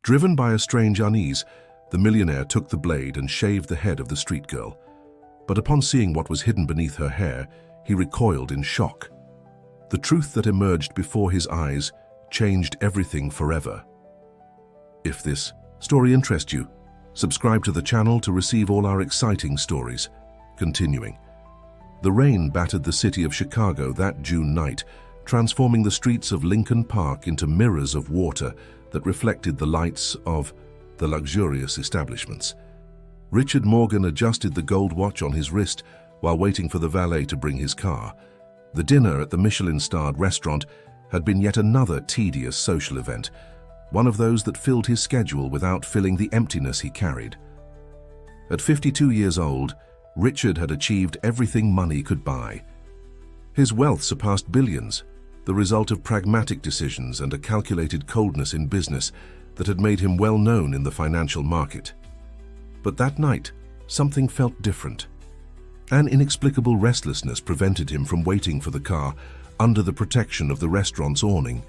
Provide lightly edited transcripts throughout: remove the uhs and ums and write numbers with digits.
Driven by a strange unease, the millionaire took the blade and shaved the head of the street girl. But upon seeing what was hidden beneath her hair, he recoiled in shock. The truth that emerged before his eyes changed everything forever. If this story interests you, subscribe to the channel to receive all our exciting stories. Continuing. The rain battered the city of Chicago that June night, transforming the streets of Lincoln Park into mirrors of water that reflected the lights of the luxurious establishments. Richard Morgan adjusted the gold watch on his wrist while waiting for the valet to bring his car. The dinner at the Michelin-starred restaurant had been yet another tedious social event, one of those that filled his schedule without filling the emptiness he carried. At 52 years old, Richard had achieved everything money could buy. His wealth surpassed billions, the result of pragmatic decisions and a calculated coldness in business that had made him well known in the financial market. But that night, something felt different. An inexplicable restlessness prevented him from waiting for the car under the protection of the restaurant's awning.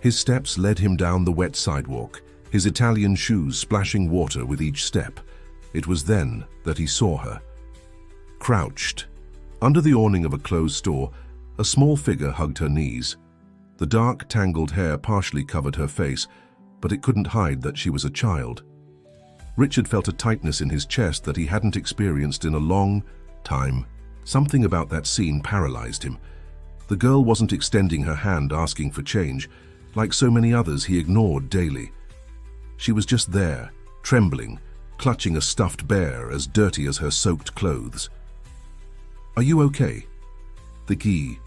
His steps led him down the wet sidewalk, his Italian shoes splashing water with each step. It was then that he saw her. Crouched, under the awning of a closed store, a small figure hugged her knees. The dark, tangled hair partially covered her face, but it couldn't hide that she was a child. Richard felt a tightness in his chest that he hadn't experienced in a long time. Something about that scene paralyzed him. The girl wasn't extending her hand asking for change, like so many others he ignored daily. She was just there, trembling, clutching a stuffed bear as dirty as her soaked clothes. "Are you okay?" The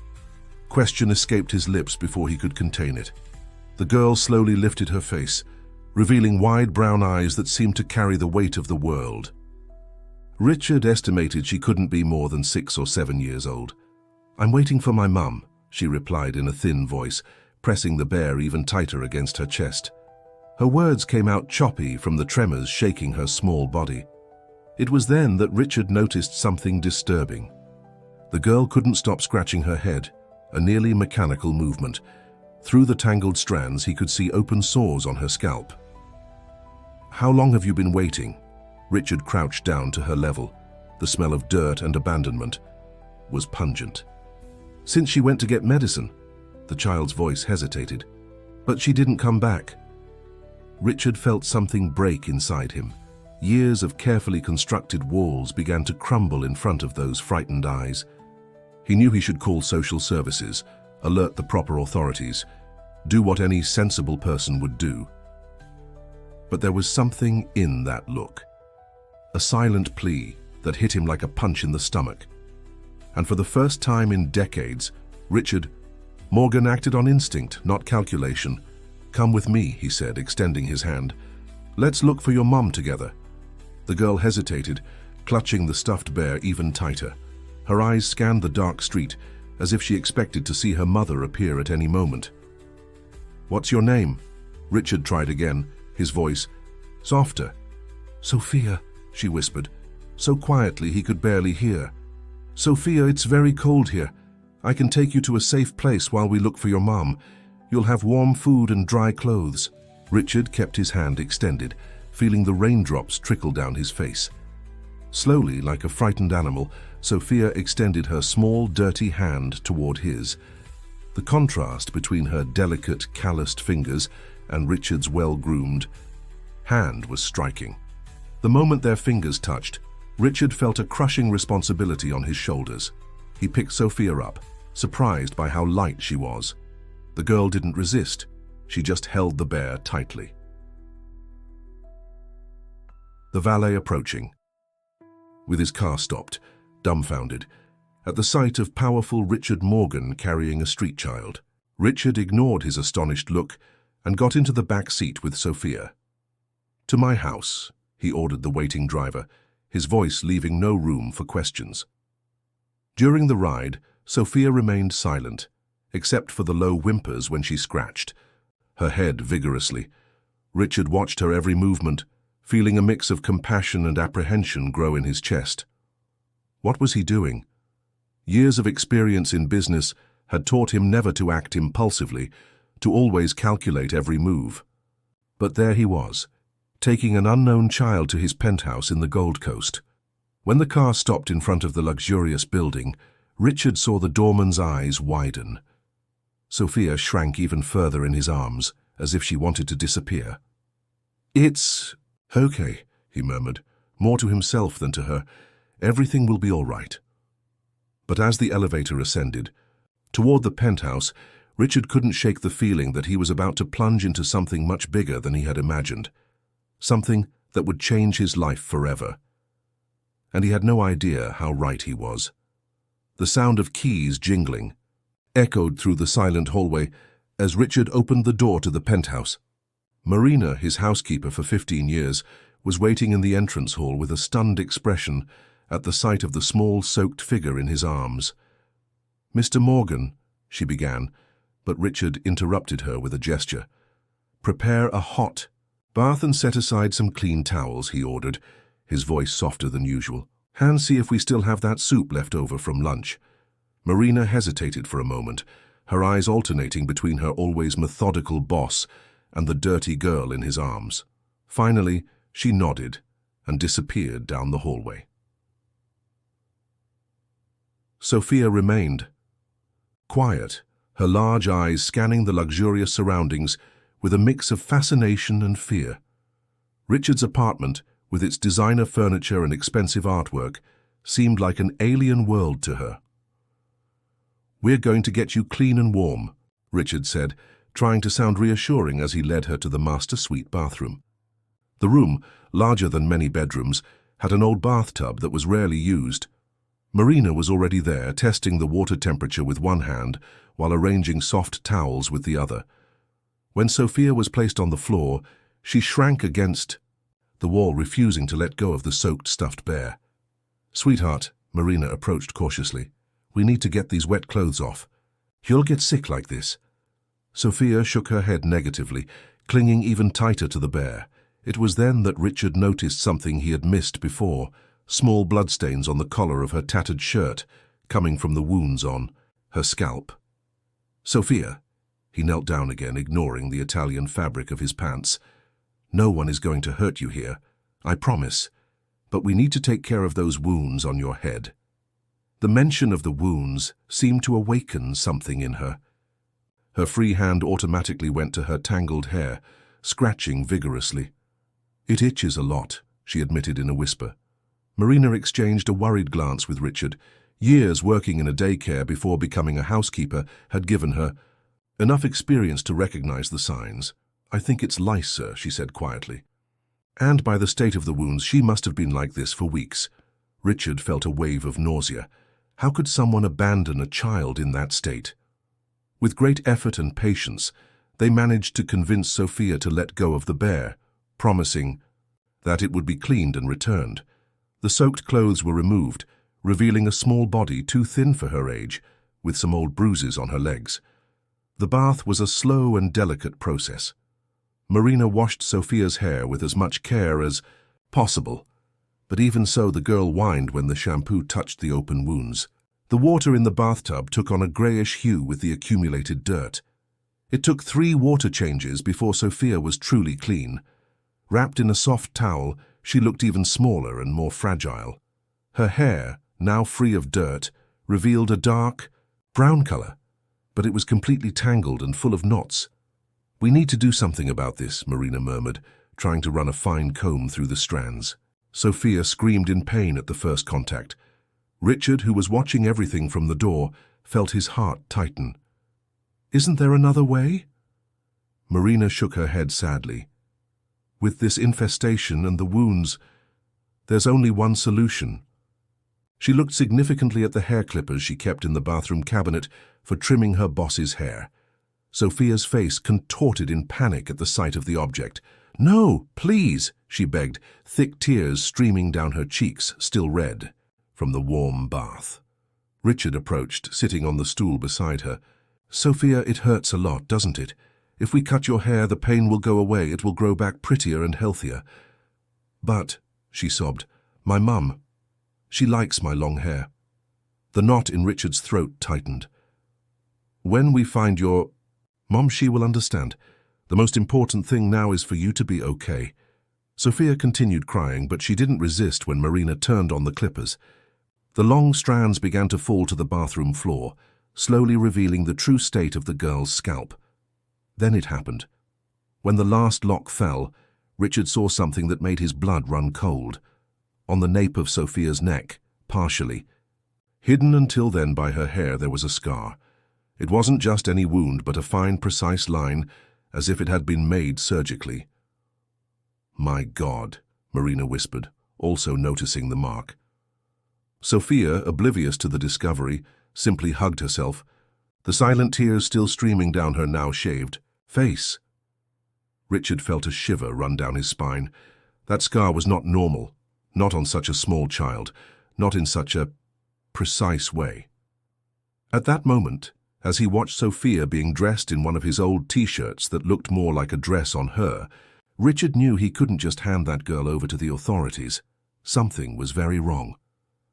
question escaped his lips before he could contain it. The girl slowly lifted her face, revealing wide brown eyes that seemed to carry the weight of the world. Richard estimated she couldn't be more than 6 or 7 years old. "I'm waiting for my mum," she replied in a thin voice, pressing the bear even tighter against her chest. Her words came out choppy from the tremors shaking her small body. It was then that Richard noticed something disturbing. The girl couldn't stop scratching her head, a nearly mechanical movement. Through the tangled strands, he could see open sores on her scalp. "How long have you been waiting?" Richard crouched down to her level. The smell of dirt and abandonment was pungent. "Since she went to get medicine." The child's voice hesitated. "But she didn't come back." Richard felt something break inside him. Years of carefully constructed walls began to crumble in front of those frightened eyes. He knew he should call social services, alert the proper authorities, do what any sensible person would do. But there was something in that look. A silent plea that hit him like a punch in the stomach. And for the first time in decades, Richard Morgan acted on instinct, not calculation. "Come with me," he said, extending his hand. "Let's look for your mum together." The girl hesitated, clutching the stuffed bear even tighter. Her eyes scanned the dark street, as if she expected to see her mother appear at any moment. "What's your name?" Richard tried again, his voice softer. "Sophia," she whispered, so quietly he could barely hear. "Sophia, it's very cold here. I can take you to a safe place while we look for your mom. You'll have warm food and dry clothes." Richard kept his hand extended, feeling the raindrops trickle down his face. Slowly, like a frightened animal, Sophia extended her small, dirty hand toward his. The contrast between her delicate, calloused fingers and Richard's well-groomed hand was striking. The moment their fingers touched, Richard felt a crushing responsibility on his shoulders. He picked Sophia up, surprised by how light she was. The girl didn't resist. She just held the bear tightly. The valet approaching. With his car stopped, dumbfounded, at the sight of powerful Richard Morgan carrying a street child. Richard ignored his astonished look and got into the back seat with Sophia. "To my house," he ordered the waiting driver, his voice leaving no room for questions. During the ride, Sophia remained silent, except for the low whimpers when she scratched her head vigorously. Richard watched her every movement, feeling a mix of compassion and apprehension grow in his chest. What was he doing? Years of experience in business had taught him never to act impulsively, to always calculate every move. But there he was, taking an unknown child to his penthouse in the Gold Coast. When the car stopped in front of the luxurious building, Richard saw the doorman's eyes widen. Sophia shrank even further in his arms, as if she wanted to disappear. "It's okay," he murmured, more to himself than to her. "Everything will be all right." But as the elevator ascended, toward the penthouse, Richard couldn't shake the feeling that he was about to plunge into something much bigger than he had imagined. Something that would change his life forever. And he had no idea how right he was. The sound of keys jingling echoed through the silent hallway as Richard opened the door to the penthouse. Marina, his housekeeper for 15 years, was waiting in the entrance hall with a stunned expression at the sight of the small, soaked figure in his arms. "Mr. Morgan," she began, but Richard interrupted her with a gesture. "Prepare a hot bath and set aside some clean towels," he ordered, his voice softer than usual. "And see if we still have that soup left over from lunch." Marina hesitated for a moment, her eyes alternating between her always methodical boss and the dirty girl in his arms. Finally, she nodded and disappeared down the hallway. Sophia remained, quiet, her large eyes scanning the luxurious surroundings with a mix of fascination and fear. Richard's apartment, with its designer furniture and expensive artwork, seemed like an alien world to her. "We're going to get you clean and warm," Richard said, trying to sound reassuring as he led her to the master suite bathroom. The room, larger than many bedrooms, had an old bathtub that was rarely used. Marina was already there, testing the water temperature with one hand while arranging soft towels with the other. When Sophia was placed on the floor, she shrank against the wall, refusing to let go of the soaked stuffed bear. "Sweetheart," Marina approached cautiously, "we need to get these wet clothes off. You'll get sick like this." Sophia shook her head negatively, clinging even tighter to the bear. It was then that Richard noticed something he had missed before, small bloodstains on the collar of her tattered shirt, coming from the wounds on her scalp. "Sophia," he knelt down again, ignoring the Italian fabric of his pants. "No one is going to hurt you here, I promise, but we need to take care of those wounds on your head." The mention of the wounds seemed to awaken something in her. Her free hand automatically went to her tangled hair, scratching vigorously. "It itches a lot," she admitted in a whisper. Marina exchanged a worried glance with Richard. Years working in a daycare before becoming a housekeeper had given her enough experience to recognize the signs. "I think it's lice, sir," she said quietly. And by the state of the wounds, she must have been like this for weeks. Richard felt a wave of nausea. How could someone abandon a child in that state? With great effort and patience, they managed to convince Sophia to let go of the bear, promising that it would be cleaned and returned. The soaked clothes were removed, revealing a small body too thin for her age, with some old bruises on her legs. The bath was a slow and delicate process. Marina washed Sophia's hair with as much care as possible, but even so the girl whined when the shampoo touched the open wounds. The water in the bathtub took on a greyish hue with the accumulated dirt. It took 3 water changes before Sophia was truly clean. Wrapped in a soft towel, she looked even smaller and more fragile. Her hair, now free of dirt, revealed a dark brown color, but it was completely tangled and full of knots. "We need to do something about this," Marina murmured, trying to run a fine comb through the strands. Sophia screamed in pain at the first contact. Richard, who was watching everything from the door, felt his heart tighten. "Isn't there another way?" Marina shook her head sadly. "With this infestation and the wounds, there's only one solution." She looked significantly at the hair clippers she kept in the bathroom cabinet for trimming her boss's hair. Sophia's face contorted in panic at the sight of the object. "No, please," she begged, thick tears streaming down her cheeks, still red from the warm bath. Richard approached, sitting on the stool beside her. "Sophia, it hurts a lot, doesn't it? If we cut your hair, the pain will go away. It will grow back prettier and healthier." "But," she sobbed, "my mum, she likes my long hair." The knot in Richard's throat tightened. "When we find your mom, she will understand. The most important thing now is for you to be okay." Sophia continued crying, but she didn't resist when Marina turned on the clippers. The long strands began to fall to the bathroom floor, slowly revealing the true state of the girl's scalp. Then it happened. When the last lock fell, Richard saw something that made his blood run cold. On the nape of Sophia's neck, partially. Hidden until then by her hair, there was a scar. It wasn't just any wound, but a fine, precise line, as if it had been made surgically. "My God," Marina whispered, also noticing the mark. Sophia, oblivious to the discovery, simply hugged herself, the silent tears still streaming down her now shaved face. Richard felt a shiver run down his spine. That scar was not normal, not on such a small child, not in such a precise way. At that moment, as he watched Sophia being dressed in one of his old T-shirts that looked more like a dress on her, Richard knew he couldn't just hand that girl over to the authorities. Something was very wrong.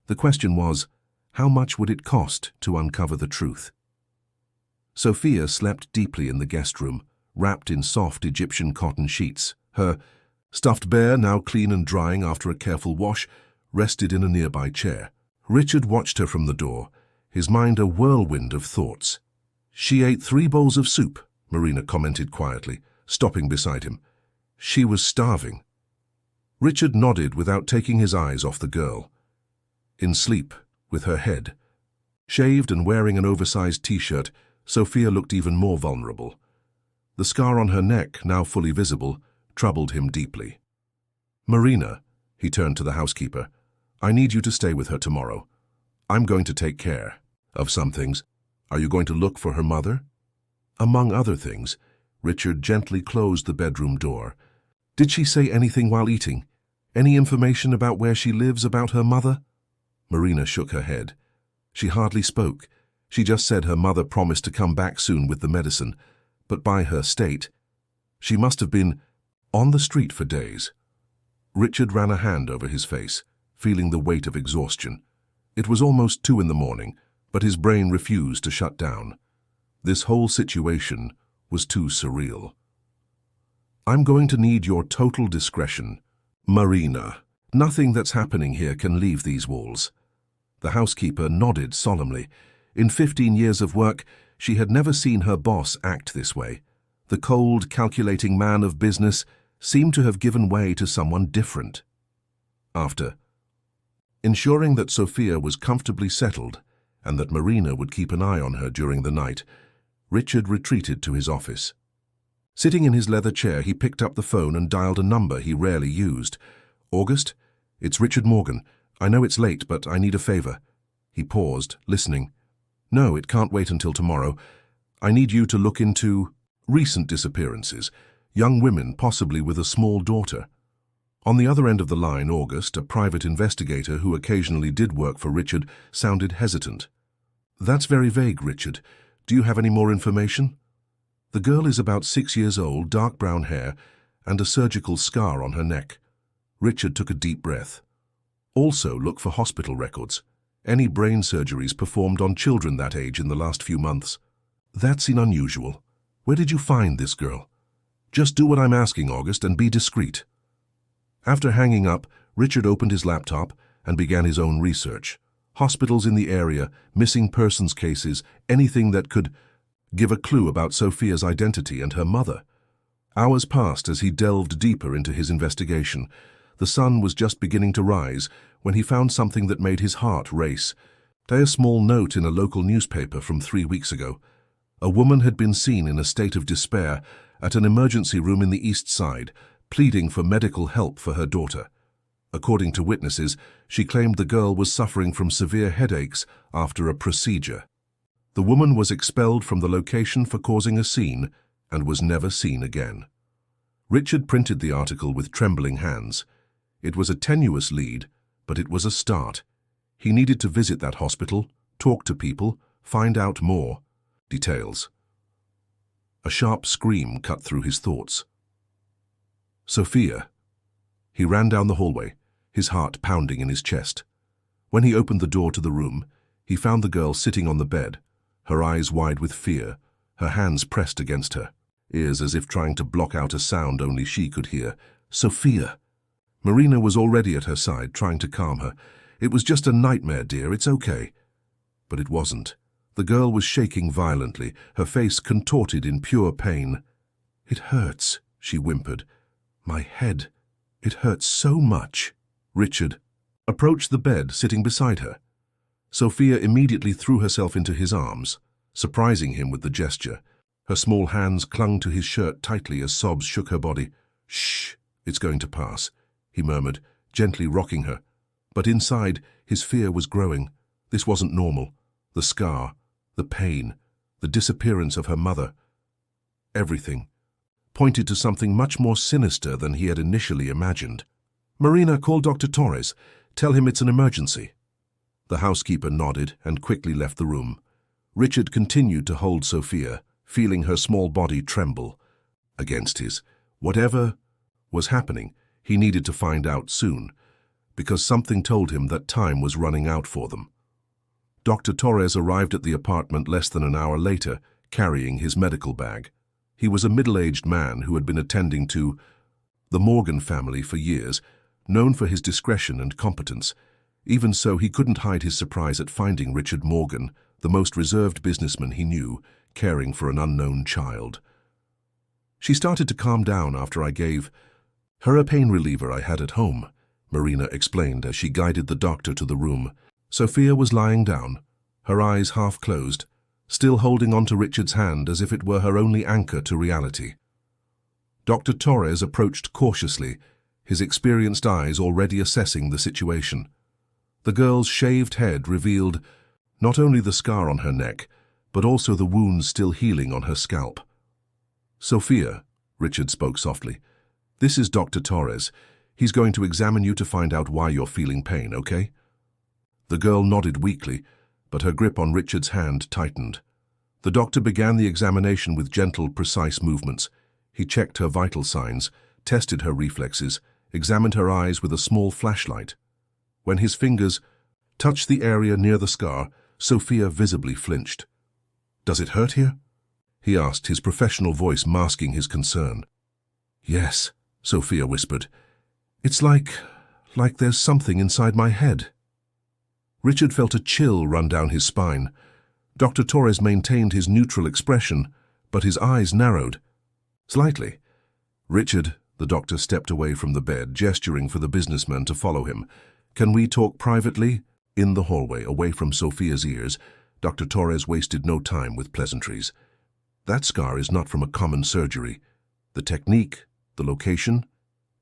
The question was, how much would it cost to uncover the truth? Sophia slept deeply in the guest room, wrapped in soft Egyptian cotton sheets. Her stuffed bear, now clean and drying after a careful wash, rested in a nearby chair. Richard watched her from the door, his mind a whirlwind of thoughts. "She ate 3 bowls of soup," Marina commented quietly, stopping beside him. "She was starving." Richard nodded without taking his eyes off the girl. In sleep, with her head shaved and wearing an oversized T-shirt, Sophia looked even more vulnerable. The scar on her neck, now fully visible, troubled him deeply. "Marina," he turned to the housekeeper, "I need you to stay with her tomorrow. I'm going to take care of some things. Are you going to look for her mother?" Among other things, Richard gently closed the bedroom door. "Did she say anything while eating? Any information about where she lives, about her mother?" Marina shook her head. She hardly spoke. She just said her mother promised to come back soon with the medicine, but by her state, she must have been on the street for days. Richard ran a hand over his face, feeling the weight of exhaustion. It was almost 2 in the morning, but his brain refused to shut down. This whole situation was too surreal. "I'm going to need your total discretion, Marina. Nothing that's happening here can leave these walls." The housekeeper nodded solemnly. In 15 years of work, she had never seen her boss act this way. The cold, calculating man of business seemed to have given way to someone different. After ensuring that Sophia was comfortably settled and that Marina would keep an eye on her during the night, Richard retreated to his office. Sitting in his leather chair, he picked up the phone and dialed a number he rarely used. "August? It's Richard Morgan. I know it's late, but I need a favor." He paused, listening. "No, it can't wait until tomorrow. I need you to look into recent disappearances, young women possibly with a small daughter." On the other end of the line, August, a private investigator who occasionally did work for Richard, sounded hesitant. "That's very vague, Richard. Do you have any more information?" "The girl is about 6 years old, dark brown hair, and a surgical scar on her neck." Richard took a deep breath. "Also look for hospital records. Any brain surgeries performed on children that age in the last few months." "That's unusual. Where did you find this girl?" "Just do what I'm asking, August, and be discreet." After hanging up, Richard opened his laptop and began his own research. Hospitals in the area, missing persons cases, anything that could give a clue about Sophia's identity and her mother. Hours passed as he delved deeper into his investigation. The sun was just beginning to rise when he found something that made his heart race. A small note in a local newspaper from 3 weeks ago. A woman had been seen in a state of despair at an emergency room in the East Side, pleading for medical help for her daughter. According to witnesses, she claimed the girl was suffering from severe headaches after a procedure. The woman was expelled from the location for causing a scene and was never seen again. Richard printed the article with trembling hands. It was a tenuous lead, but it was a start. He needed to visit that hospital, talk to people, find out more details. A sharp scream cut through his thoughts. "Sophia!" He ran down the hallway, his heart pounding in his chest. When he opened the door to the room, he found the girl sitting on the bed, her eyes wide with fear, her hands pressed against her. ears as if trying to block out a sound only she could hear. "Sophia." Marina was already at her side, trying to calm her. "It was just a nightmare, dear. It's okay." But it wasn't. The girl was shaking violently, her face contorted in pure pain. "It hurts," she whimpered. "My head. It hurts so much." Richard approached the bed, sitting beside her. Sophia immediately threw herself into his arms, surprising him with the gesture. Her small hands clung to his shirt tightly as sobs shook her body. "Shh, it's going to pass," he murmured, gently rocking her. But inside, his fear was growing. This wasn't normal. The scar, the pain, the disappearance of her mother. Everything pointed to something much more sinister than he had initially imagined. "Marina, call Dr. Torres. Tell him it's an emergency." The housekeeper nodded and quickly left the room. Richard continued to hold Sophia, feeling her small body tremble against his. Whatever was happening, he needed to find out soon, because something told him that time was running out for them. Dr. Torres arrived at the apartment less than an hour later, carrying his medical bag. He was a middle-aged man who had been attending to the Morgan family for years, known for his discretion and competence. Even so, he couldn't hide his surprise at finding Richard Morgan, the most reserved businessman he knew, caring for an unknown child. "She started to calm down after I gave her a pain reliever I had at home," Marina explained as she guided the doctor to the room. Sophia was lying down, her eyes half closed, still holding onto Richard's hand as if it were her only anchor to reality. Dr. Torres approached cautiously, his experienced eyes already assessing the situation. The girl's shaved head revealed not only the scar on her neck, but also the wounds still healing on her scalp. "Sophia," Richard spoke softly, "this is Dr. Torres. He's going to examine you to find out why you're feeling pain, okay?" The girl nodded weakly, but her grip on Richard's hand tightened. The doctor began the examination with gentle, precise movements. He checked her vital signs, tested her reflexes, examined her eyes with a small flashlight. When his fingers touched the area near the scar, Sophia visibly flinched. "Does it hurt here?" he asked, his professional voice masking his concern. "Yes," Sophia whispered. "It's like there's something inside my head." Richard felt a chill run down his spine. Dr. Torres maintained his neutral expression, but his eyes narrowed slightly. "Richard," the doctor stepped away from the bed, gesturing for the businessman to follow him. "Can we talk privately?" In the hallway, away from Sophia's ears, Dr. Torres wasted no time with pleasantries. "That scar is not from a common surgery. The technique, the location,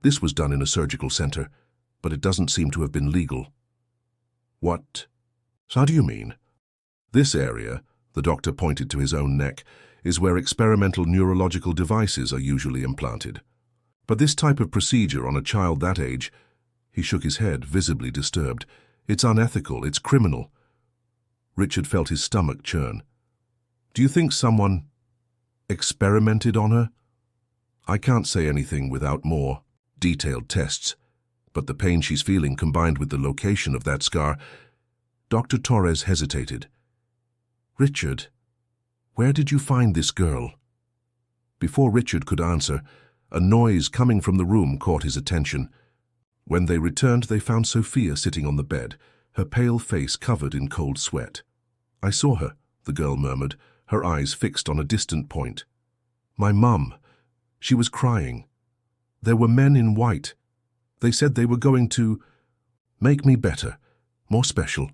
this was done in a surgical center, but it doesn't seem to have been legal." "What? How do you mean?" "This area," the doctor pointed to his own neck, "is where experimental neurological devices are usually implanted. But this type of procedure on a child that age," he shook his head, visibly disturbed, "it's unethical, it's criminal." Richard felt his stomach churn. "Do you think someone experimented on her?" "I can't say anything without more detailed tests, but the pain she's feeling combined with the location of that scar..." Dr. Torres hesitated. "Richard, where did you find this girl?" Before Richard could answer, a noise coming from the room caught his attention. When they returned, they found Sophia sitting on the bed, her pale face covered in cold sweat. "I saw her," the girl murmured, her eyes fixed on a distant point. "My mum. She was crying. There were men in white. They said they were going to make me better, more special."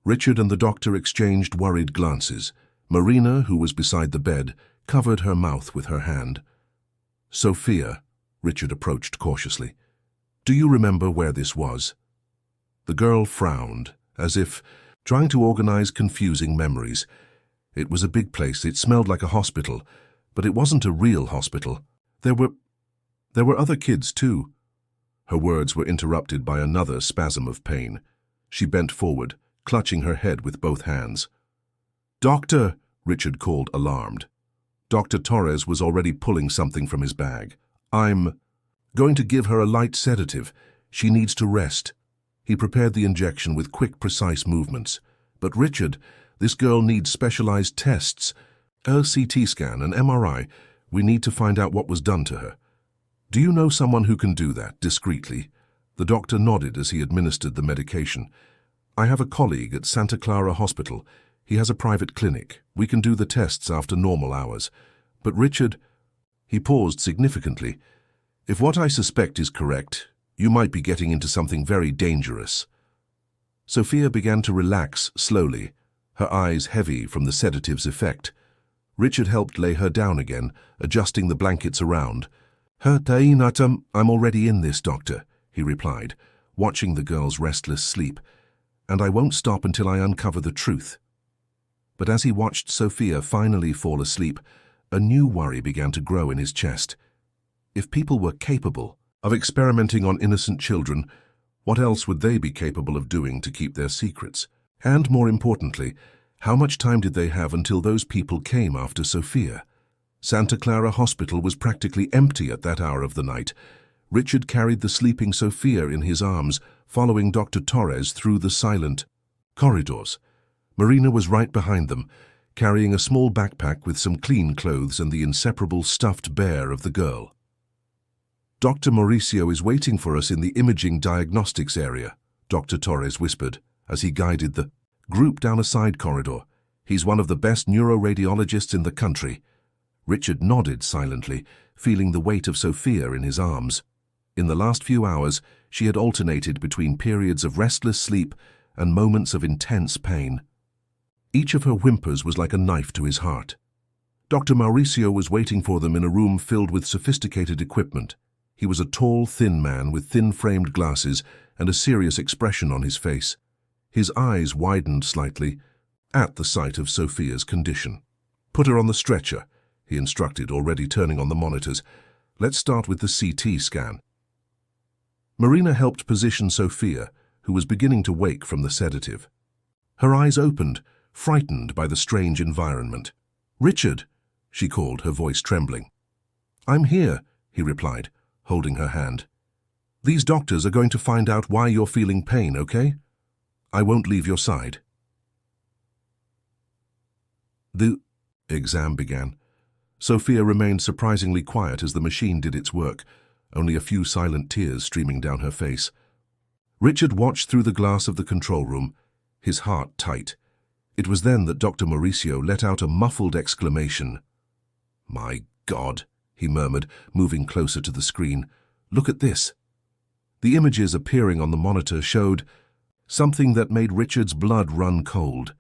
Richard and the doctor exchanged worried glances. Marina, who was beside the bed, covered her mouth with her hand. "Sophia," Richard approached cautiously, "do you remember where this was?" The girl frowned, as if trying to organize confusing memories. "It was a big place. It smelled like a hospital, but it wasn't a real hospital. There were other kids, too." Her words were interrupted by another spasm of pain. She bent forward, clutching her head with both hands. "Doctor!" Richard called, alarmed. Dr. Torres was already pulling something from his bag. "I'm going to give her a light sedative. She needs to rest." He prepared the injection with quick, precise movements. "But Richard, this girl needs specialized tests. A CT scan, an MRI. We need to find out what was done to her. Do you know someone who can do that, discreetly? The doctor nodded as he administered the medication. I have a colleague at Santa Clara Hospital. He has a private clinic. We can do the tests after normal hours. But Richard, he paused significantly. If what I suspect is correct, you might be getting into something very dangerous. Sophia began to relax slowly, her eyes heavy from the sedative's effect. Richard helped lay her down again, adjusting the blankets around. I'm already in this, doctor, he replied, watching the girl's restless sleep, and I won't stop until I uncover the truth. But as he watched Sophia finally fall asleep, a new worry began to grow in his chest. If people were capable of experimenting on innocent children, what else would they be capable of doing to keep their secrets? And more importantly, how much time did they have until those people came after Sophia? Santa Clara Hospital was practically empty at that hour of the night. Richard carried the sleeping Sophia in his arms, following Dr. Torres through the silent corridors. Marina was right behind them, carrying a small backpack with some clean clothes and the inseparable stuffed bear of the girl. Dr. Mauricio is waiting for us in the imaging diagnostics area, Dr. Torres whispered as he guided the group down a side corridor. He's one of the best neuroradiologists in the country. Richard nodded silently, feeling the weight of Sophia in his arms. In the last few hours, she had alternated between periods of restless sleep and moments of intense pain. Each of her whimpers was like a knife to his heart. Dr. Mauricio was waiting for them in a room filled with sophisticated equipment. He was a tall, thin man with thin-framed glasses and a serious expression on his face. His eyes widened slightly at the sight of Sophia's condition. "Put her on the stretcher," he instructed, already turning on the monitors. "Let's start with the CT scan." Marina helped position Sophia, who was beginning to wake from the sedative. Her eyes opened, frightened by the strange environment. "Richard," she called, her voice trembling. "I'm here," he replied, holding her hand. "These doctors are going to find out why you're feeling pain, okay? I won't leave your side." The exam began. Sophia remained surprisingly quiet as the machine did its work, only a few silent tears streaming down her face. Richard watched through the glass of the control room, his heart tight. It was then that Dr. Mauricio let out a muffled exclamation. "My God," he murmured, moving closer to the screen. "Look at this." The images appearing on the monitor showed something that made Richard's blood run cold.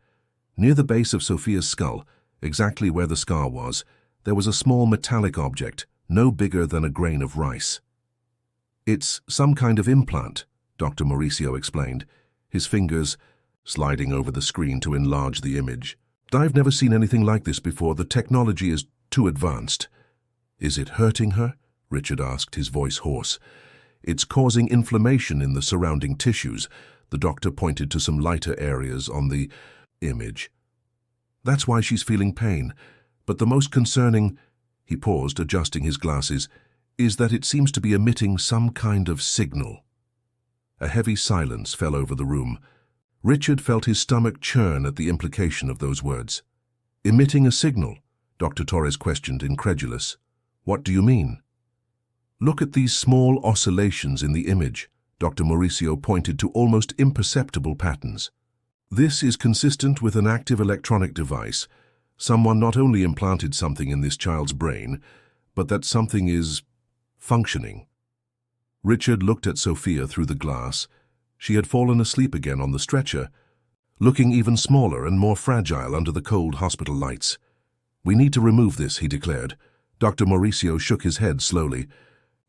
Near the base of Sophia's skull, exactly where the scar was, there was a small metallic object, no bigger than a grain of rice. "It's some kind of implant," Dr. Mauricio explained, his fingers sliding over the screen to enlarge the image. "I've never seen anything like this before. The technology is too advanced." "Is it hurting her?" Richard asked, his voice hoarse. "It's causing inflammation in the surrounding tissues." The doctor pointed to some lighter areas on the image. "That's why she's feeling pain. But the most concerning," he paused, adjusting his glasses, "is that it seems to be emitting some kind of signal." A heavy silence fell over the room. Richard felt his stomach churn at the implication of those words. "Emitting a signal?" Dr. Torres questioned, incredulous. "What do you mean?" "Look at these small oscillations in the image." Dr. Mauricio pointed to almost imperceptible patterns. "This is consistent with an active electronic device. Someone not only implanted something in this child's brain, but that something is functioning." Richard looked at Sophia through the glass. She had fallen asleep again on the stretcher, looking even smaller and more fragile under the cold hospital lights. "We need to remove this," he declared. Dr. Mauricio shook his head slowly.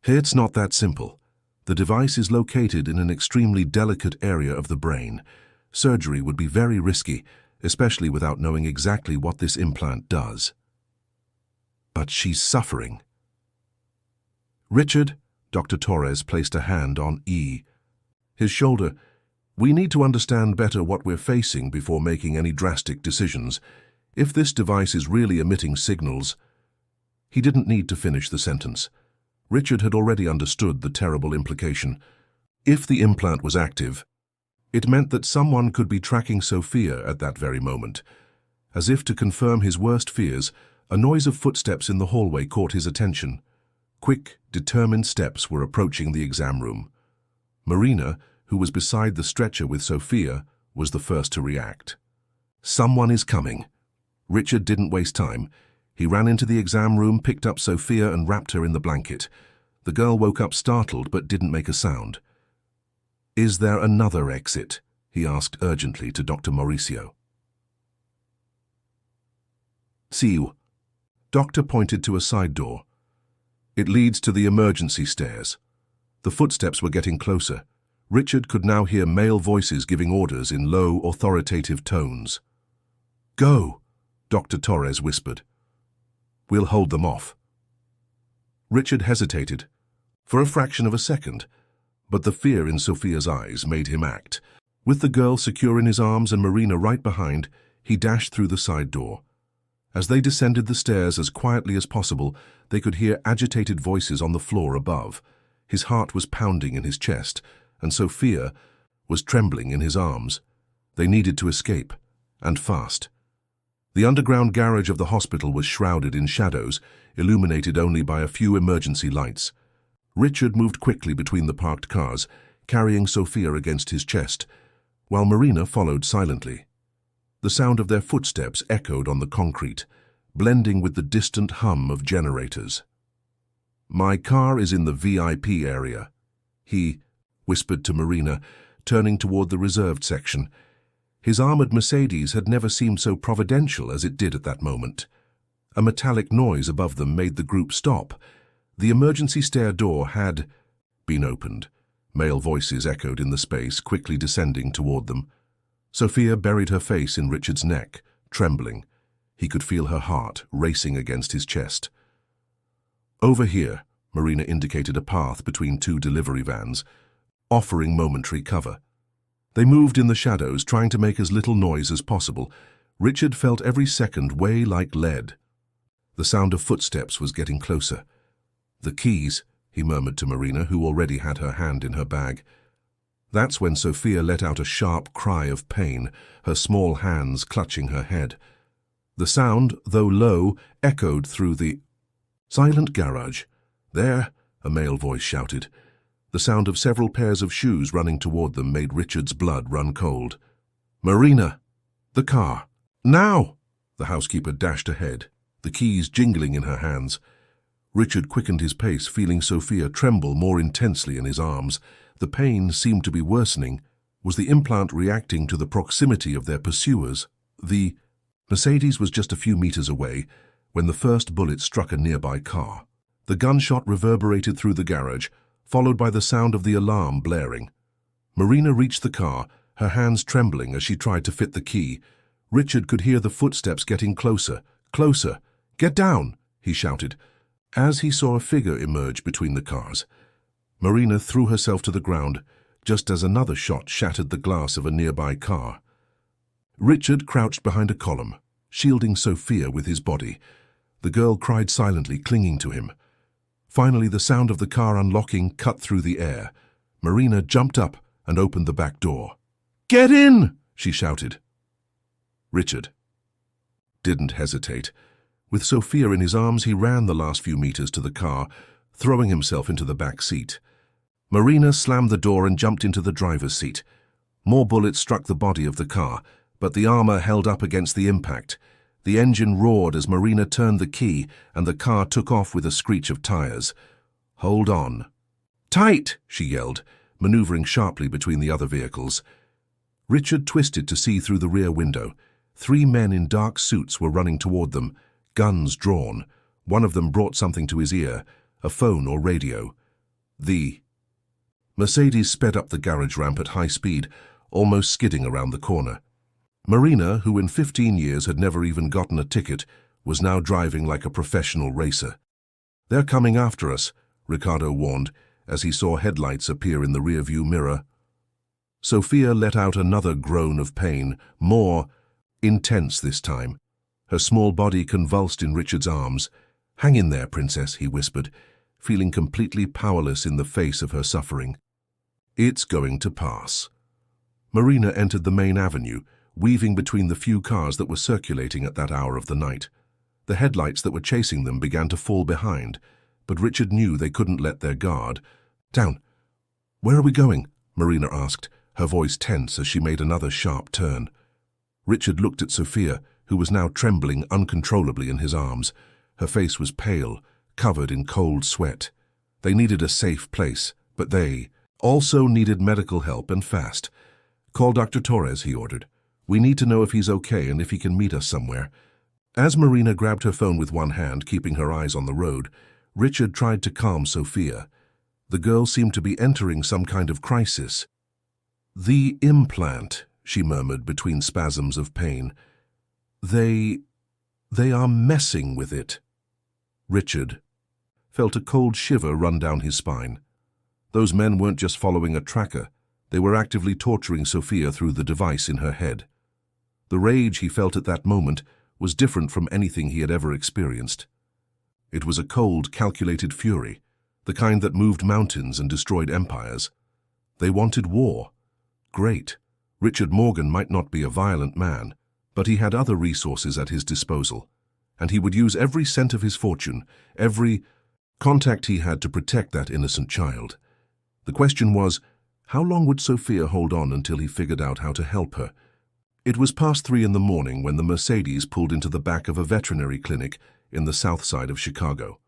"It's not that simple. The device is located in an extremely delicate area of the brain. Surgery would be very risky, especially without knowing exactly what this implant does." "But she's suffering." "Richard," Dr. Torres placed a hand on his shoulder. "We need to understand better what we're facing before making any drastic decisions. If this device is really emitting signals—" He didn't need to finish the sentence. Richard had already understood the terrible implication. If the implant was active, it meant that someone could be tracking Sophia at that very moment. As if to confirm his worst fears, A noise of footsteps in the hallway caught his attention. Quick, determined steps were approaching the exam room. Marina, who was beside the stretcher with Sophia, was the first to react. Someone is coming. Richard didn't waste time. He ran into the exam room, picked up Sophia and wrapped her in the blanket. The girl woke up startled but didn't make a sound. "Is there another exit?" he asked urgently to Dr. Mauricio. "See you." Doctor pointed to a side door. "It leads to the emergency stairs." The footsteps were getting closer. Richard could now hear male voices giving orders in low, authoritative tones. "Go," Dr. Torres whispered. "We'll hold them off." Richard hesitated, for a fraction of a second, but the fear in Sophia's eyes made him act. With the girl secure in his arms and Marina right behind, he dashed through the side door. As they descended the stairs as quietly as possible, they could hear agitated voices on the floor above. His heart was pounding in his chest, and Sophia was trembling in his arms. They needed to escape, and fast. The underground garage of the hospital was shrouded in shadows, illuminated only by a few emergency lights. Richard moved quickly between the parked cars, carrying Sophia against his chest, while Marina followed silently. The sound of their footsteps echoed on the concrete, blending with the distant hum of generators. "My car is in the VIP area," he whispered to Marina, turning toward the reserved section. His armored Mercedes had never seemed so providential as it did at that moment. A metallic noise above them made the group stop. The emergency stair door had been opened. Male voices echoed in the space, quickly descending toward them. Sophia buried her face in Richard's neck, trembling. He could feel her heart racing against his chest. "Over here," Marina indicated a path between two delivery vans, offering momentary cover. They moved in the shadows, trying to make as little noise as possible. Richard felt every second weigh like lead. The sound of footsteps was getting closer. "The keys," he murmured to Marina, who already had her hand in her bag. That's when Sophia let out a sharp cry of pain, her small hands clutching her head. The sound, though low, echoed through the silent garage. "There," a male voice shouted. The sound of several pairs of shoes running toward them made Richard's blood run cold. "Marina! The car! Now!" The housekeeper dashed ahead, the keys jingling in her hands. Richard quickened his pace, feeling Sophia tremble more intensely in his arms. The pain seemed to be worsening. Was the implant reacting to the proximity of their pursuers? The Mercedes was just a few meters away when the first bullet struck a nearby car. The gunshot reverberated through the garage, followed by the sound of the alarm blaring. Marina reached the car, her hands trembling as she tried to fit the key. Richard could hear the footsteps getting closer. "Closer! Get down!" he shouted, as he saw a figure emerge between the cars. Marina threw herself to the ground, just as another shot shattered the glass of a nearby car. Richard crouched behind a column, shielding Sophia with his body. The girl cried silently, clinging to him. Finally, the sound of the car unlocking cut through the air. Marina jumped up and opened the back door. "Get in!" she shouted. Richard didn't hesitate. With Sophia in his arms, he ran the last few meters to the car, throwing himself into the back seat. Marina slammed the door and jumped into the driver's seat. More bullets struck the body of the car, but the armor held up against the impact. The engine roared as Marina turned the key, and the car took off with a screech of tires. "Hold on." "Tight!" she yelled, maneuvering sharply between the other vehicles. Richard twisted to see through the rear window. 3 men in dark suits were running toward them, guns drawn. One of them brought something to his ear, a phone or radio. The Mercedes sped up the garage ramp at high speed, almost skidding around the corner. Marina, who in 15 years had never even gotten a ticket, was now driving like a professional racer. "They're coming after us," Ricardo warned, as he saw headlights appear in the rearview mirror. Sophia let out another groan of pain, more intense this time. Her small body convulsed in Richard's arms. "Hang in there, princess," he whispered, feeling completely powerless in the face of her suffering. "It's going to pass." Marina entered the main avenue, weaving between the few cars that were circulating at that hour of the night. The headlights that were chasing them began to fall behind, but Richard knew they couldn't let their guard down. "Where are we going?" Marina asked, her voice tense as she made another sharp turn. Richard looked at Sophia, who was now trembling uncontrollably in his arms. Her face was pale, covered in cold sweat. They needed a safe place, but they also needed medical help, and fast. "Call Dr. Torres," he ordered. "We need to know if he's okay and if he can meet us somewhere." As Marina grabbed her phone with one hand, keeping her eyes on the road, Richard tried to calm Sophia. The girl seemed to be entering some kind of crisis. "The implant," she murmured between spasms of pain. They are messing with it." Richard felt a cold shiver run down his spine. Those men weren't just following a tracker. They were actively torturing Sophia through the device in her head. The rage he felt at that moment was different from anything he had ever experienced. It was a cold, calculated fury, the kind that moved mountains and destroyed empires. They wanted war. Great. Richard Morgan might not be a violent man, but he had other resources at his disposal, and he would use every cent of his fortune, every contact he had to protect that innocent child. The question was, how long would Sophia hold on until he figured out how to help her? It was past 3 in the morning when the Mercedes pulled into the back of a veterinary clinic in the south side of Chicago.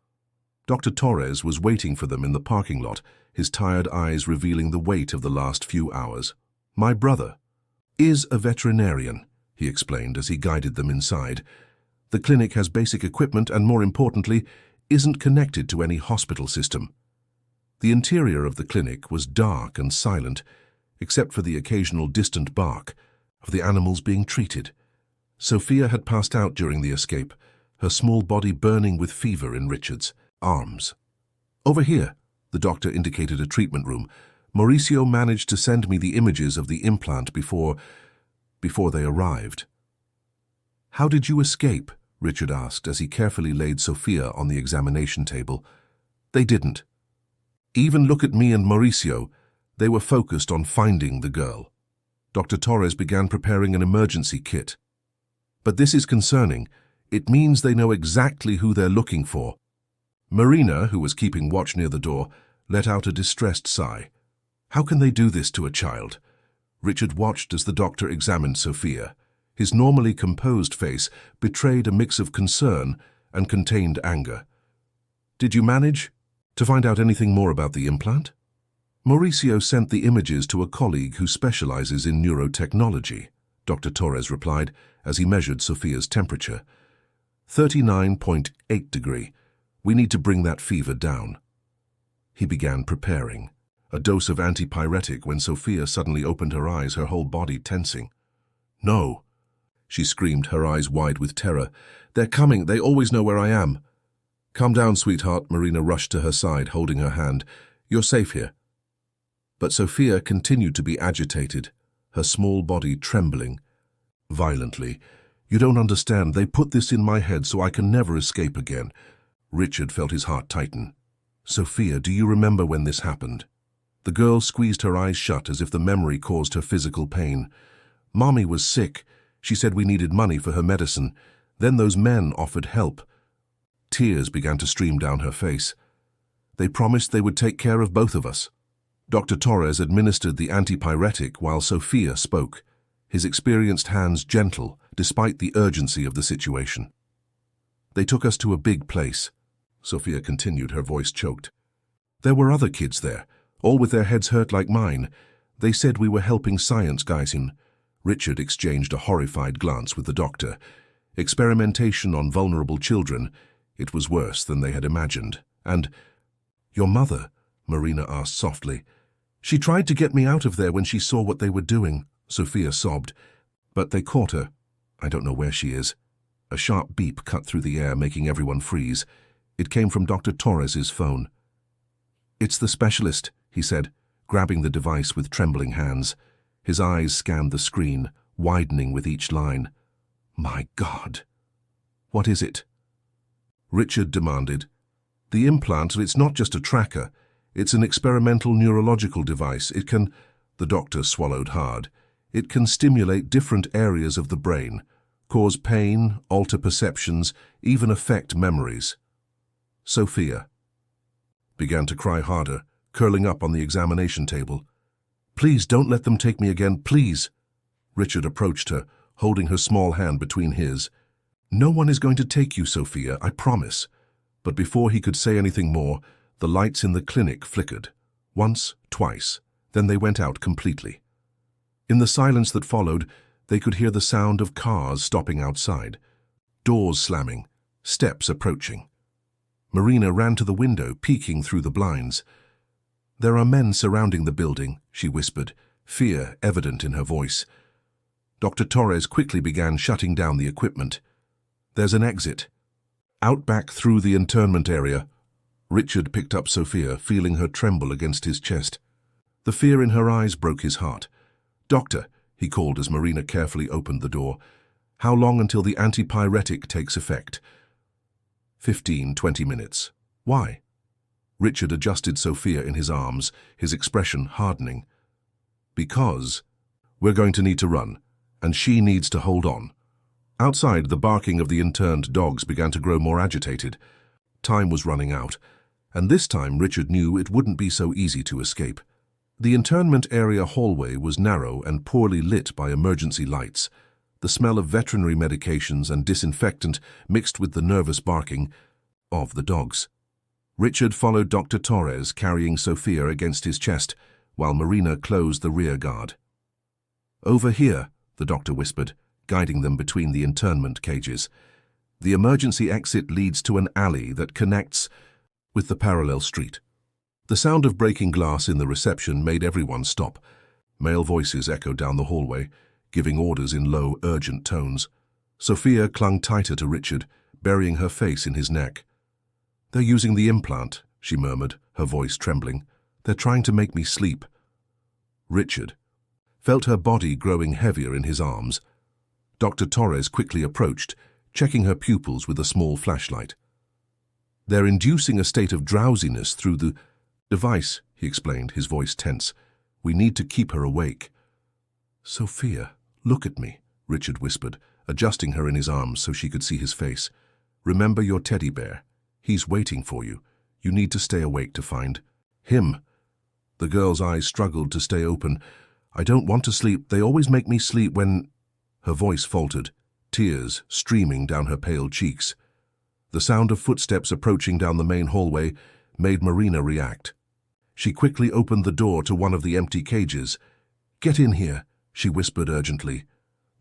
Dr. Torres was waiting for them in the parking lot, his tired eyes revealing the weight of the last few hours. "My brother is a veterinarian," he explained as he guided them inside. "The clinic has basic equipment and, more importantly, isn't connected to any hospital system." The interior of the clinic was dark and silent, except for the occasional distant bark of the animals being treated. Sophia had passed out during the escape, her small body burning with fever in Richard's arms. "Over here," the doctor indicated a treatment room. "Mauricio managed to send me the images of the implant before they arrived." "How did you escape?" Richard asked as he carefully laid Sophia on the examination table. "They didn't. Even look at me and Mauricio. They were focused on finding the girl." Dr. Torres began preparing an emergency kit. "But this is concerning. It means they know exactly who they're looking for." Marina, who was keeping watch near the door, let out a distressed sigh. How can they do this to a child? Richard watched as the doctor examined Sophia. His normally composed face betrayed a mix of concern and contained anger. "Did you manage to find out anything more about the implant?" "Mauricio sent the images to a colleague who specializes in neurotechnology," Dr. Torres replied as he measured Sophia's temperature. 39.8 degree. "We need to bring that fever down." He began preparing. A dose of antipyretic when Sophia suddenly opened her eyes, her whole body tensing. "No," she screamed, her eyes wide with terror. "They're coming. They always know where I am." "Calm down, sweetheart," Marina rushed to her side, holding her hand. "You're safe here." But Sophia continued to be agitated, her small body trembling violently. "You don't understand. They put this in my head so I can never escape again." Richard felt his heart tighten. "Sophia, do you remember when this happened?" The girl squeezed her eyes shut as if the memory caused her physical pain. "Mommy was sick. She said we needed money for her medicine. Then those men offered help." Tears began to stream down her face. "They promised they would take care of both of us." Dr. Torres administered the antipyretic while Sophia spoke, his experienced hands gentle despite the urgency of the situation. "They took us to a big place," Sophia continued, her voice choked. "There were other kids there, all with their heads hurt like mine. They said we were helping science guys in." Richard exchanged a horrified glance with the doctor. Experimentation on vulnerable children. It was worse than they had imagined. "And your mother?" Marina asked softly. "She tried to get me out of there when she saw what they were doing," Sophia sobbed. "But they caught her. I don't know where she is." A sharp beep cut through the air, making everyone freeze. It came from Dr. Torres's phone. "It's the specialist," he said, grabbing the device with trembling hands. His eyes scanned the screen, widening with each line. "My God! What is it?" Richard demanded. "The implant, it's not just a tracker. It's an experimental neurological device. It can..." The doctor swallowed hard. "It can stimulate different areas of the brain. cause pain, alter perceptions, even affect memories. Sophia began to cry harder, curling up on the examination table. "Please don't let them take me again, please." Richard approached her, holding her small hand between his. "No one is going to take you, Sophia, I promise." But before he could say anything more, the lights in the clinic flickered. Once, twice, then they went out completely. In the silence that followed, they could hear the sound of cars stopping outside, doors slamming, steps approaching. Marina ran to the window, peeking through the blinds. "There are men surrounding the building," she whispered, fear evident in her voice. Dr. Torres quickly began shutting down the equipment. "There's an exit. Out back through the internment area." Richard picked up Sophia, feeling her tremble against his chest. The fear in her eyes broke his heart. "Doctor," he called as Marina carefully opened the door, "how long until the antipyretic takes effect?" 15-20 minutes. "Why?" Richard adjusted Sophia in his arms, his expression hardening. "Because we're going to need to run, and she needs to hold on." Outside, the barking of the interned dogs began to grow more agitated. Time was running out, and this time Richard knew it wouldn't be so easy to escape. The internment area hallway was narrow and poorly lit by emergency lights. The smell of veterinary medications and disinfectant mixed with the nervous barking of the dogs. Richard followed Dr. Torres, carrying Sophia against his chest, while Marina closed the rear guard. "Over here," the doctor whispered, guiding them between the internment cages. "The emergency exit leads to an alley that connects with the parallel street." The sound of breaking glass in the reception made everyone stop. Male voices echoed down the hallway, giving orders in low, urgent tones. Sophia clung tighter to Richard, burying her face in his neck. "They're using the implant," she murmured, her voice trembling. "They're trying to make me sleep." Richard felt her body growing heavier in his arms. Dr. Torres quickly approached, checking her pupils with a small flashlight. "They're inducing a state of drowsiness through the device," he explained, his voice tense. "We need to keep her awake." "Sophia, look at me," Richard whispered, adjusting her in his arms so she could see his face. "Remember your teddy bear. He's waiting for you. You need to stay awake to find him." The girl's eyes struggled to stay open. "I don't want to sleep. They always make me sleep when—" Her voice faltered, tears streaming down her pale cheeks. The sound of footsteps approaching down the main hallway made Marina react. She quickly opened the door to one of the empty cages. "Get in here," she whispered urgently.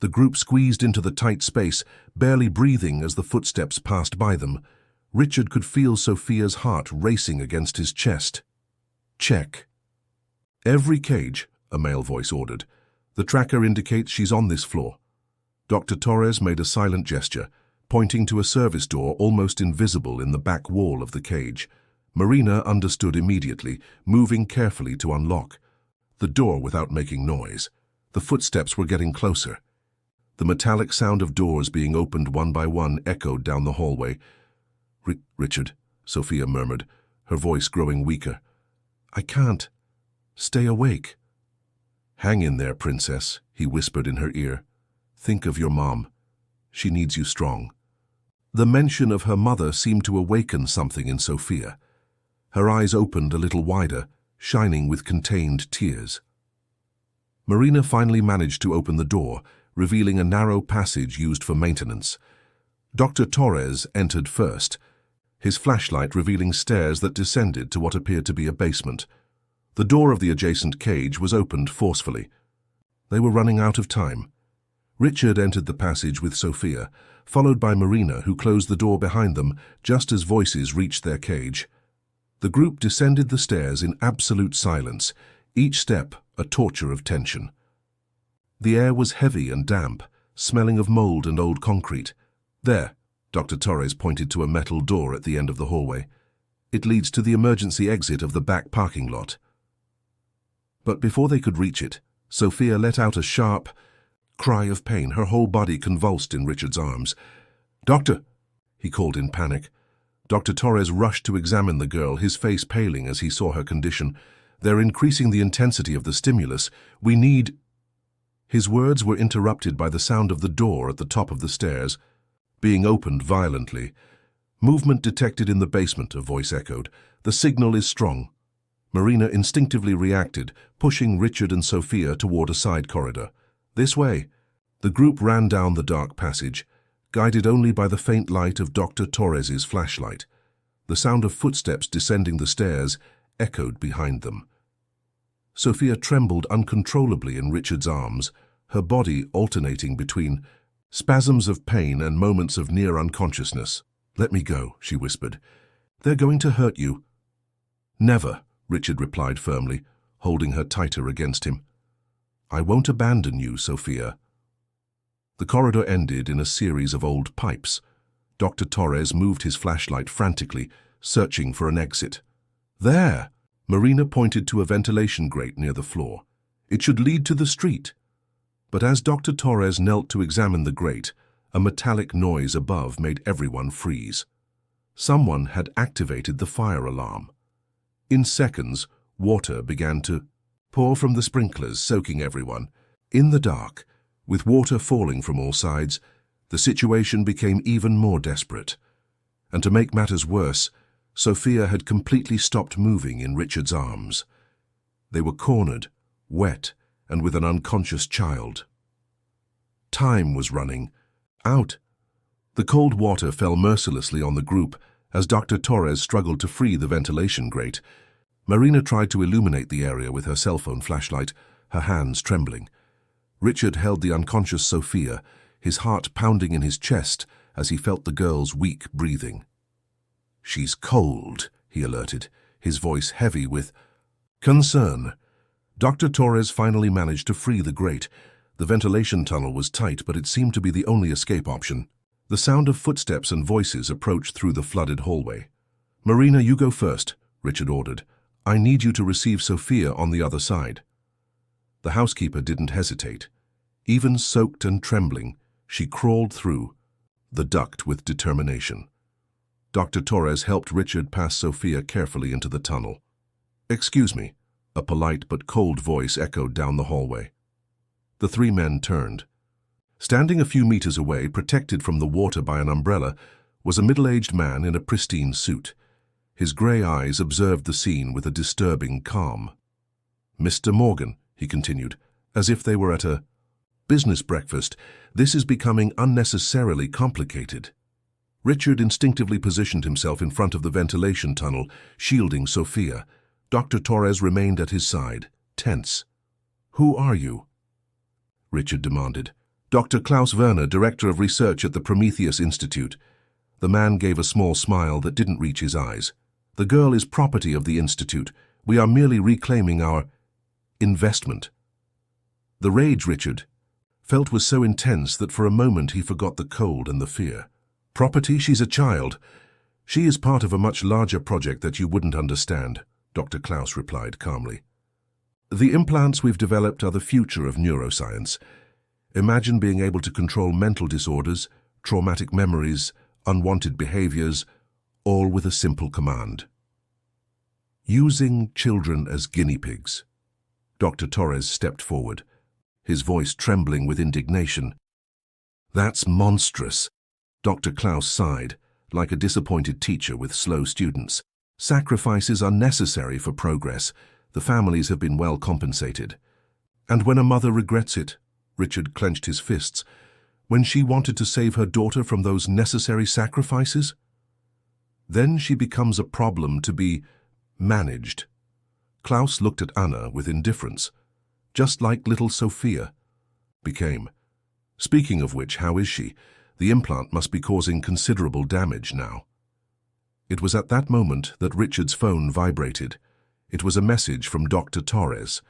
The group squeezed into the tight space, barely breathing as the footsteps passed by them. Richard could feel Sophia's heart racing against his chest. "Check." "Every cage," a male voice ordered. "The tracker indicates she's on this floor." Dr. Torres made a silent gesture, pointing to a service door almost invisible in the back wall of the cage. Marina understood immediately, moving carefully to unlock the door without making noise. The footsteps were getting closer. The metallic sound of doors being opened one by one echoed down the hallway. Richard," Sophia murmured, her voice growing weaker. "I can't. Stay awake." "Hang in there, princess," he whispered in her ear. "Think of your mom. She needs you strong." The mention of her mother seemed to awaken something in Sophia. Her eyes opened a little wider, shining with contained tears. Marina finally managed to open the door, revealing a narrow passage used for maintenance. Dr. Torres entered first, his flashlight revealing stairs that descended to what appeared to be a basement. The door of the adjacent cage was opened forcefully. They were running out of time. Richard entered the passage with Sophia, followed by Marina, who closed the door behind them just as voices reached their cage. The group descended the stairs in absolute silence, each step a torture of tension. The air was heavy and damp, smelling of mold and old concrete. "There," Dr. Torres pointed to a metal door at the end of the hallway. "It leads to the emergency exit of the back parking lot." But before they could reach it, Sophia let out a sharp cry of pain, her whole body convulsed in Richard's arms. "Doctor!" he called in panic. Dr. Torres rushed to examine the girl, his face paling as he saw her condition. "They're increasing the intensity of the stimulus. We need—" His words were interrupted by the sound of the door at the top of the stairs being opened violently. "Movement detected in the basement," a voice echoed. "The signal is strong." Marina instinctively reacted, pushing Richard and Sophia toward a side corridor. "This way." The group ran down the dark passage, guided only by the faint light of Dr. Torres's flashlight. The sound of footsteps descending the stairs echoed behind them. Sophia trembled uncontrollably in Richard's arms, her body alternating between spasms of pain and moments of near unconsciousness. "Let me go," she whispered. "They're going to hurt you." "Never," Richard replied firmly, holding her tighter against him. "I won't abandon you, Sophia." The corridor ended in a series of old pipes. Dr. Torres moved his flashlight frantically, searching for an exit. "There!" Marina pointed to a ventilation grate near the floor. "It should lead to the street." But as Dr. Torres knelt to examine the grate, a metallic noise above made everyone freeze. Someone had activated the fire alarm. In seconds, water began to pour from the sprinklers, soaking everyone. In the dark, with water falling from all sides, the situation became even more desperate. And to make matters worse, Sophia had completely stopped moving in Richard's arms. They were cornered, wet, and with an unconscious child. Time was running out. The cold water fell mercilessly on the group as Dr. Torres struggled to free the ventilation grate. Marina tried to illuminate the area with her cell phone flashlight, her hands trembling. Richard held the unconscious Sophia, his heart pounding in his chest as he felt the girl's weak breathing. "She's cold," he alerted, his voice heavy with concern. Dr. Torres finally managed to free the grate. The ventilation tunnel was tight, but it seemed to be the only escape option. The sound of footsteps and voices approached through the flooded hallway. "Marina, you go first," Richard ordered. "I need you to receive Sophia on the other side." The housekeeper didn't hesitate. Even soaked and trembling, she crawled through the duct with determination. Dr. Torres helped Richard pass Sophia carefully into the tunnel. "Excuse me," a polite but cold voice echoed down the hallway. The three men turned. Standing a few meters away, protected from the water by an umbrella, was a middle-aged man in a pristine suit. His grey eyes observed the scene with a disturbing calm. "Mr. Morgan," he continued, as if they were at a business breakfast, "this is becoming unnecessarily complicated." Richard instinctively positioned himself in front of the ventilation tunnel, shielding Sophia. Dr. Torres remained at his side, tense. "Who are you?" Richard demanded. "Dr. Klaus Werner, Director of Research at the Prometheus Institute." The man gave a small smile that didn't reach his eyes. "The girl is property of the Institute. We are merely reclaiming our investment." The rage Richard felt was so intense that for a moment he forgot the cold and the fear. "Property? She's a child. She is part of a much larger project that you wouldn't understand," Dr. Klaus replied calmly. "The implants we've developed are the future of neuroscience. Imagine being able to control mental disorders, traumatic memories, unwanted behaviors, all with a simple command. Using children as guinea pigs." Dr. Torres stepped forward, his voice trembling with indignation. "That's monstrous." Dr. Klaus sighed, like a disappointed teacher with slow students. "Sacrifices are necessary for progress. The families have been well compensated." "And when a mother regrets it," Richard clenched his fists, "when she wanted to save her daughter from those necessary sacrifices? Then she becomes a problem to be managed." Klaus looked at Anna with indifference, just like little Sophia became. "Speaking of which, how is she? The implant must be causing considerable damage now." It was at that moment that Richard's phone vibrated. It was a message from Dr. Torres.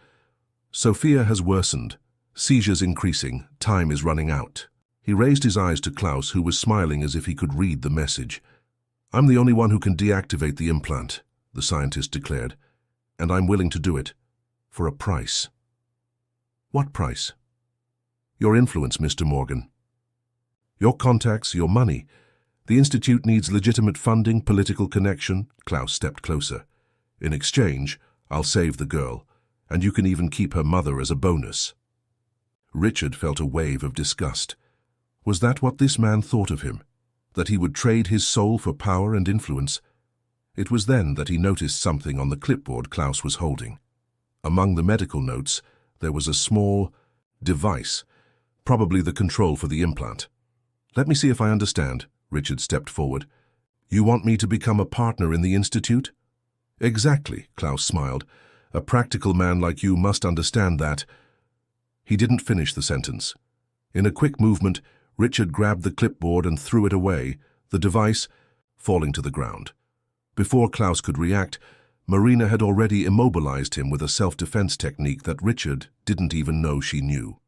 "Sophia has worsened. Seizures increasing. Time is running out." He raised his eyes to Klaus, who was smiling as if he could read the message. "I'm the only one who can deactivate the implant," the scientist declared, "and I'm willing to do it for a price." "What price?" "Your influence, Mr. Morgan. Your contacts, your money. The Institute needs legitimate funding, political connection." Klaus stepped closer. "In exchange, I'll save the girl, and you can even keep her mother as a bonus." Richard felt a wave of disgust. Was that what this man thought of him? That he would trade his soul for power and influence? It was then that he noticed something on the clipboard Klaus was holding. Among the medical notes, there was a small device, probably the control for the implant. "Let me see if I understand," Richard stepped forward. "You want me to become a partner in the institute?" "Exactly," Klaus smiled. "A practical man like you must understand that." He didn't finish the sentence. In a quick movement, Richard grabbed the clipboard and threw it away, the device falling to the ground. Before Klaus could react, Marina had already immobilized him with a self-defense technique that Richard didn't even know she knew.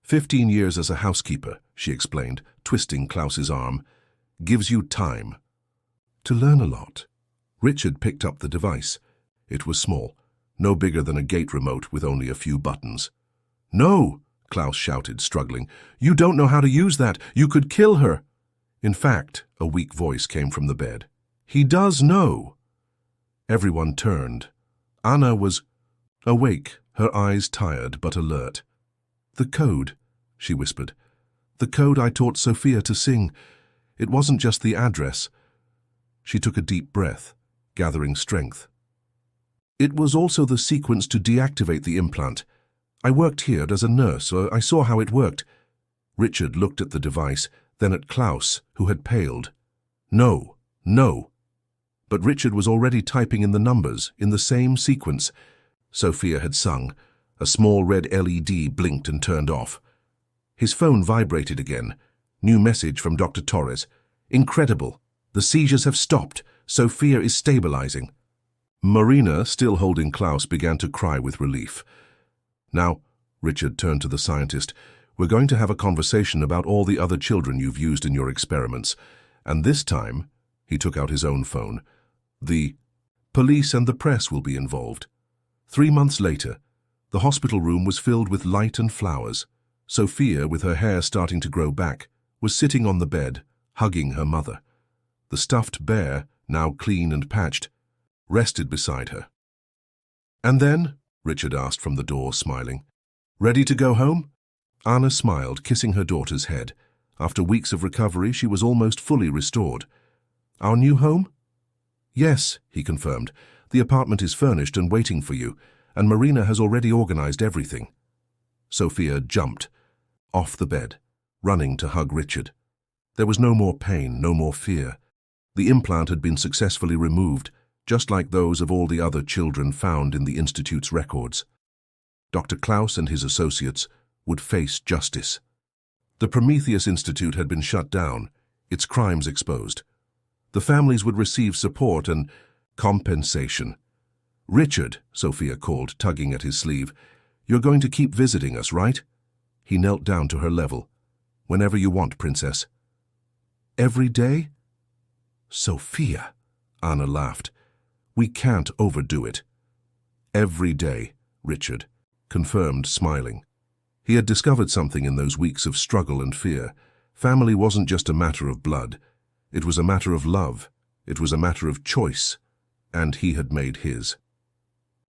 15 years as a housekeeper, she explained, twisting Klaus's arm, gives you time to learn a lot. Richard picked up the device. It was small, no bigger than a gate remote with only a few buttons. "No!" Klaus shouted, struggling. "You don't know how to use that. You could kill her." In fact, a weak voice came from the bed. "He does know." Everyone turned. Anna was awake, her eyes tired but alert. "The code," she whispered. "The code I taught Sophia to sing. It wasn't just the address." She took a deep breath, gathering strength. "It was also the sequence to deactivate the implant. I worked here as a nurse, so I saw how it worked." Richard looked at the device, then at Klaus, who had paled. "No, no." But Richard was already typing in the numbers, in the same sequence. Sophia had sung. A small red LED blinked and turned off. His phone vibrated again. New message from Dr. Torres. "Incredible. The seizures have stopped. Sophia is stabilizing." Marina, still holding Klaus, began to cry with relief. "Now," Richard turned to the scientist, "we're going to have a conversation about all the other children you've used in your experiments. And this time," he took out his own phone, "the police and the press will be involved." 3 months later, the hospital room was filled with light and flowers. Sophia, with her hair starting to grow back, was sitting on the bed, hugging her mother. The stuffed bear, now clean and patched, rested beside her. "And then?" Richard asked from the door, smiling. "Ready to go home?" Anna smiled, kissing her daughter's head. After weeks of recovery, she was almost fully restored. "Our new home?" "Yes," he confirmed. "The apartment is furnished and waiting for you, and Marina has already organized everything." Sophia jumped off the bed, running to hug Richard. There was no more pain, no more fear. The implant had been successfully removed, just like those of all the other children found in the Institute's records. Dr. Klaus and his associates would face justice. The Prometheus Institute had been shut down, its crimes exposed. The families would receive support and compensation. "Richard," Sophia called, tugging at his sleeve, "you're going to keep visiting us, right?" He knelt down to her level. "Whenever you want, Princess." "Every day?" "Sophia," Anna laughed. "We can't overdo it." "Every day," Richard confirmed, smiling. He had discovered something in those weeks of struggle and fear. Family wasn't just a matter of blood. It was a matter of love. It was a matter of choice. And he had made his.